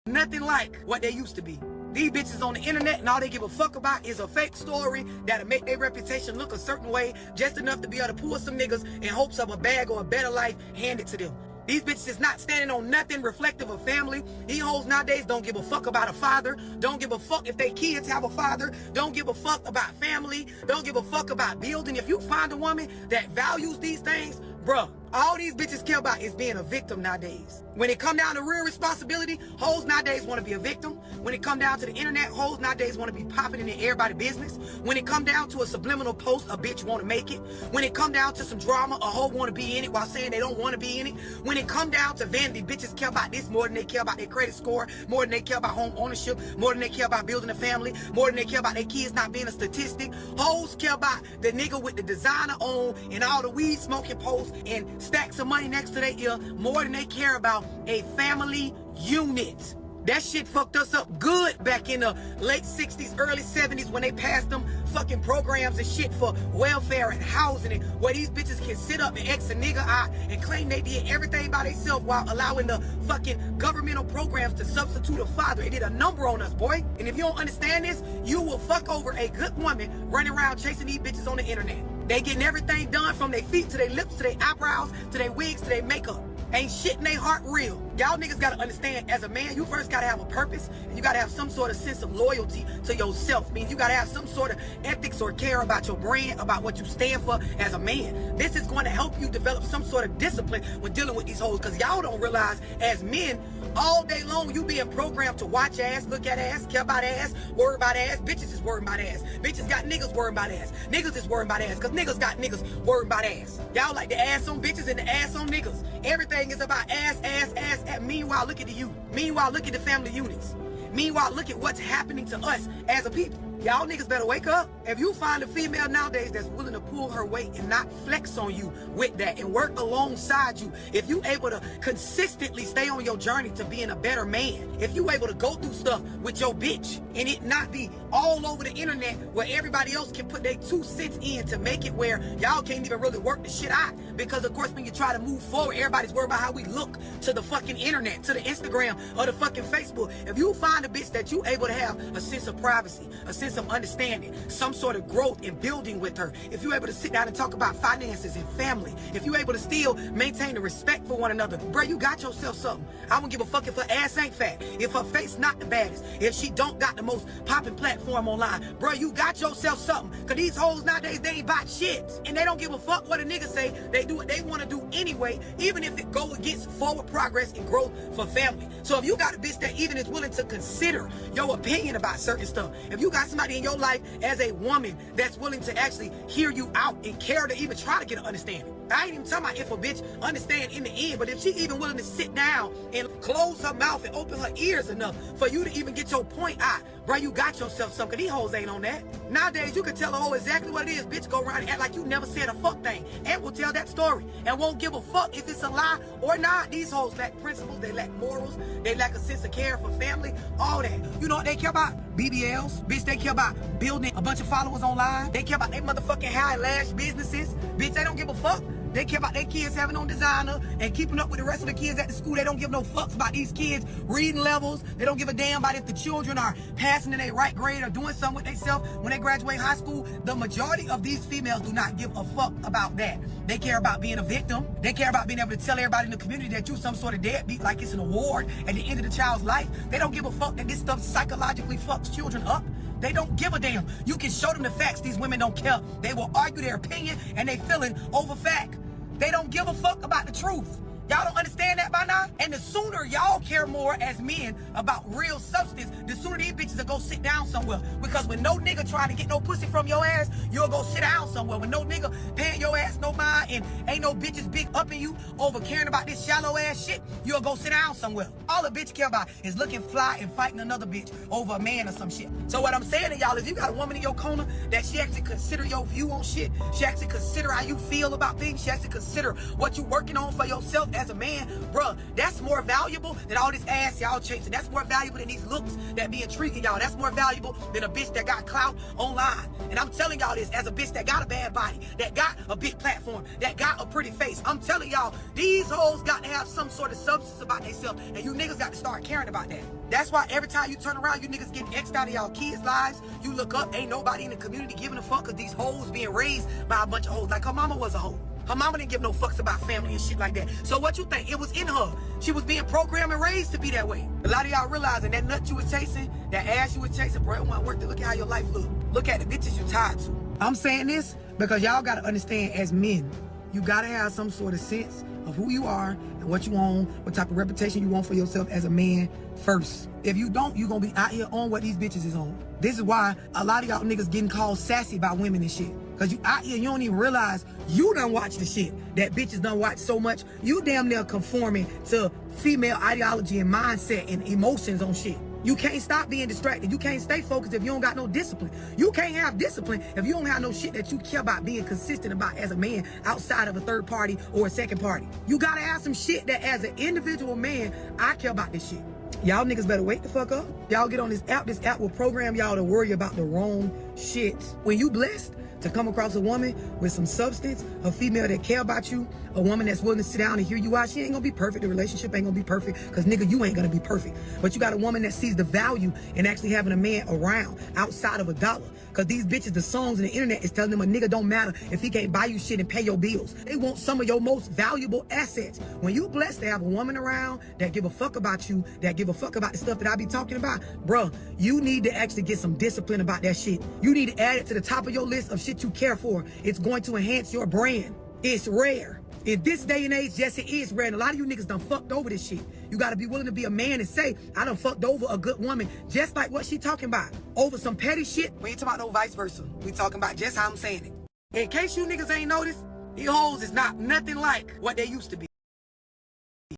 nothing like what they used to be. These bitches on the internet and all they give a fuck about is a fake story that'll make their reputation look a certain way, just enough to be able to pull some niggas in hopes of a bag or a better life handed to them. These bitches is not standing on nothing reflective of family. These hoes nowadays don't give a fuck about a father. Don't give a fuck if their kids have a father. Don't give a fuck about family. Don't give a fuck about building. If you find a woman that values these things, bruh, all these bitches care about is being a victim nowadays. When it come down to real responsibility, hoes nowadays want to be a victim. When it come down to the internet, hoes nowadays want to be popping in everybody's business. When it come down to a subliminal post, a bitch want to make it. When it come down to some drama, a hoe want to be in it while saying they don't want to be in it. When it come down to vanity, bitches care about this more than they care about their credit score, more than they care about home ownership, more than they care about building a family, more than they care about their kids not being a statistic. Hoes care about the nigga with the designer on and all the weed smoking posts and stacks of money next to their ear more than they care about a family unit. That shit fucked us up good back in the late 60s, early 70s when they passed them fucking programs and shit for welfare and housing and where these bitches can sit up and X a nigga out and claim they did everything by themselves while allowing the fucking governmental programs to substitute a father. It did a number on us, boy. And if you don't understand this, you will fuck over a good woman running around chasing these bitches on the internet. They getting everything done from their feet to their lips to their eyebrows to their wigs to their makeup. Ain't shit in their heart real. Y'all niggas gotta understand, as a man, you first gotta have a purpose and you gotta have some sort of sense of loyalty to yourself. I mean, you gotta have some sort of ethics or care about your brand, about what you stand for as a man. This is going to help you develop some sort of discipline when dealing with these hoes, because y'all don't realize, as men, all day long you being programmed to watch ass, look at ass, care about ass, worry about ass. Bitches is worried about ass. Bitches got niggas worried about ass. Niggas is worried about ass, because niggas got niggas worried about ass. Y'all like the ass on bitches and the ass on niggas. Everything is about ass, ass, ass. Meanwhile, look at the youth. Meanwhile, look at the family units. Meanwhile, look at what's happening to us as a people. Y'all niggas better wake up. If you find a female nowadays that's willing to pull her weight and not flex on you with that and work alongside you, if you able to consistently stay on your journey to being a better man, if you able to go through stuff with your bitch and it not be all over the internet where everybody else can put their 2 cents in to make it where y'all can't even really work the shit out, because of course when you try to move forward, everybody's worried about how we look to the fucking internet, to the Instagram or the fucking Facebook. If you find a bitch that you able to have a sense of privacy, a sense of understanding, some sort of growth and building with her, if you're able to sit down and talk about finances and family, if you're able to still maintain the respect for one another, bro, you got yourself something. I don't give a fuck if her ass ain't fat, if her face not the baddest, if she don't got the most popping platform online, bro, you got yourself something. Cause these hoes nowadays, they ain't about shit, and they don't give a fuck what a nigga say. They do what they want to do anyway, even if it go against forward progress and growth for family. So if you got a bitch that even is willing to consider your opinion about certain stuff, if you got somebody in your life as a woman that's willing to actually hear you out and care to even try to get an understanding. I ain't even talking about if a bitch understand in the end, but if she even willing to sit down and close her mouth and open her ears enough for you to even get your point out, bro, you got yourself something. These hoes ain't on that. Nowadays, you can tell a hoe exactly what it is. Bitch, go around and act like you never said a fuck thing and will tell that story and won't give a fuck if it's a lie or not. These hoes lack principles, they lack morals, they lack a sense of care for family, all that. You know what they care about? BBLs. Bitch, they care about building a bunch of followers online. They care about their motherfucking hair lash businesses. Bitch, they don't give a fuck. They care about their kids having on designer and keeping up with the rest of the kids at the school. They don't give no fucks about these kids' reading levels. They don't give a damn about if the children are passing in their right grade or doing something with themselves when they graduate high school. The majority of these females do not give a fuck about that. They care about being a victim. They care about being able to tell everybody in the community that you some sort of deadbeat, like it's an award at the end of the child's life. They don't give a fuck that this stuff psychologically fucks children up. They don't give a damn. You can show them the facts. These women don't care. They will argue their opinion and they feeling over fact. They don't give a fuck about the truth. Y'all don't understand that by now? And the sooner y'all care more as men about real substance, the sooner these bitches will go sit down somewhere. Because when no nigga trying to get no pussy from your ass, you'll go sit down somewhere. When no nigga paying your ass no mind and ain't no bitches big upping you over caring about this shallow ass shit, you'll go sit down somewhere. All a bitch care about is looking fly and fighting another bitch over a man or some shit. So what I'm saying to y'all is, you got a woman in your corner that she actually consider your view on shit. She actually consider how you feel about things. She actually consider what you working on for yourself as a man, bruh, that's more valuable than all this ass y'all chasing. That's more valuable than these looks that be intriguing y'all. That's more valuable than a bitch that got clout online. And I'm telling y'all this as a bitch that got a bad body, that got a big platform, that got a pretty face. I'm telling y'all, these hoes got to have some sort of substance about themselves, and you niggas got to start caring about that. That's why every time you turn around, you niggas getting X'd out of y'all kids' lives. You look up, ain't nobody in the community giving a fuck, because these hoes being raised by a bunch of hoes. Like her mama was a hoe. Her mama didn't give no fucks about family and shit like that. So what you think? It was in her. She was being programmed and raised to be that way. A lot of y'all realizing that nut you was chasing, that ass you was chasing, bro, it wasn't worth it. Look at how your life look. Look at the bitches you tied to. I'm saying this because y'all gotta understand, as men, you gotta have some sort of sense of who you are and what you own, what type of reputation you want for yourself as a man first. If you don't, you gonna be out here on what these bitches is on. This is why a lot of y'all niggas getting called sassy by women and shit. Cause you out here, you don't even realize you done watch the shit that bitches done watch so much. You damn near conforming to female ideology and mindset and emotions on shit. You can't stop being distracted. You can't stay focused if you don't got no discipline. You can't have discipline if you don't have no shit that you care about being consistent about as a man outside of a third party or a second party. You gotta have some shit that as an individual man, I care about this shit. Y'all niggas better wake the fuck up. Y'all get on this app will program y'all to worry about the wrong shit. When you blessed to come across a woman with some substance, a female that care about you, a woman that's willing to sit down and hear you out, she ain't gonna be perfect. The relationship ain't gonna be perfect, because nigga, you ain't gonna be perfect. But you got a woman that sees the value in actually having a man around outside of a dollar. Because these bitches, the songs and the internet is telling them a nigga don't matter if he can't buy you shit and pay your bills. They want some of your most valuable assets. When you blessed to have a woman around that give a fuck about you, that give a fuck about the stuff that I be talking about, bruh, you need to actually get some discipline about that shit. You need to add it to the top of your list of shit you care for. It's going to enhance your brand. It's rare. In this day and age, yes, it is rare. And a lot of you niggas done fucked over this shit. You gotta be willing to be a man and say, I done fucked over a good woman, just like what she talking about. Over some petty shit. We ain't talking about no vice versa. We talking about just how I'm saying it. In case you niggas ain't noticed, these hoes is not nothing like what they used to be.